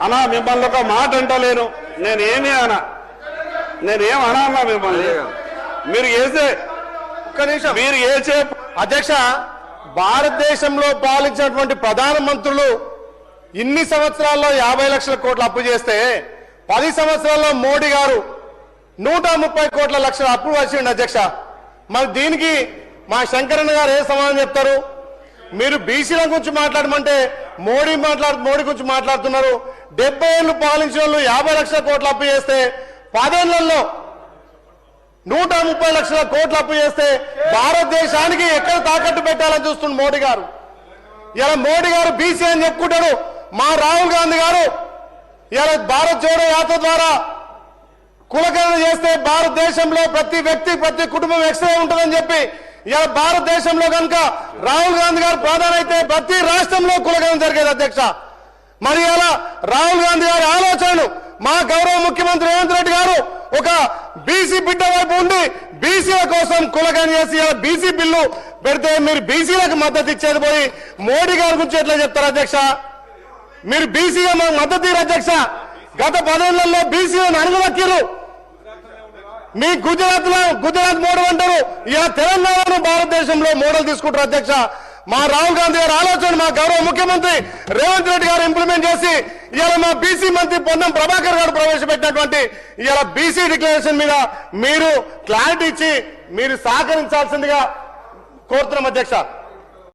అన్నా మిమ్మల్ని ఒక మాట అంటలేను, నేనేమి అన్నా, నేనేం అన్నా మిమ్మల్ని. మీరు వేసే మీరు వేసే అధ్యక్ష, భారతదేశంలో పాలించినటువంటి ప్రధానమంత్రులు ఇన్ని సంవత్సరాల్లో 50 లక్షల కోట్ల అప్పు చేస్తే 10 సంవత్సరాల్లో మోడీ గారు 130 లక్షల అప్పు వచ్చింది అధ్యక్ష. మరి దీనికి మా శంకరన్న గారు ఏ సమాధానం చెప్తారు? మీరు బీసీల గురించి మాట్లాడమంటే మోడీ గురించి మాట్లాడుతున్నారు. 70 ఏళ్ళు పాలించిన వాళ్ళు 50 లక్షల కోట్ల అప్పు చేస్తే 10 ఏళ్లలో 130 లక్షల కోట్ల అప్పు చేస్తే భారతదేశానికి ఎక్కడ తాకట్టు పెట్టాలని చూస్తున్న మోడీ గారు. ఇలా మోడీ గారు బీసీ అని చెప్పుకుంటాడు. మా రాహుల్ గాంధీ గారు ఇలా భారత్ జోడో యాత్ర ద్వారా కులగణన చేస్తే భారతదేశంలో ప్రతి వ్యక్తి ప్రతి కుటుంబం ఎక్స్రే ఉంటుందని చెప్పి ఇలా భారతదేశంలో కనుక రాహుల్ గాంధీ గారు ప్రధాని అయితే ప్రతి రాష్ట్రంలో కులగణన జరిగేది అధ్యక్ష. మరి అలా రాహుల్ గాంధీ గారి ఆలోచనలు మా గౌరవ ముఖ్యమంత్రి రేవంత్ రెడ్డి గారు ఒక బీసీ బిడ్డ వైపు ఉండి బీసీల కోసం కులగణన చేసి బీసీ బిల్లు పెడితే మీరు బీసీలకు మద్దతు ఇచ్చేది పోయి మోడీ గారి గురించి ఎట్లా చెప్తారు అధ్యక్ష? మీరు బీసీగా మాకు మద్దతు ఇయ్యరు అధ్యక్ష. గత 10 ఏళ్లలో బీసీలను అణగదొక్కిరు. మీ గుజరాత్ మోడల్ అంటారు, ఇలా తెలంగాణను భారతదేశంలో మోడల్ తీసుకుంటారు అధ్యక్ష. మా రాహుల్ గాంధీ గారి ఆలోచన మా గౌరవ ముఖ్యమంత్రి రేవంత్ రెడ్డి గారు ఇంప్లిమెంట్ చేసి ఇవాళ మా బీసీ మంత్రి పొన్నం ప్రభాకర్ గారు ప్రవేశపెట్టినటువంటి ఇవాళ బీసీ డిక్లరేషన్ మీద మీరు క్లారిటీ ఇచ్చి మీరు సహకరించాల్సిందిగా కోరుతున్నాం అధ్యక్ష.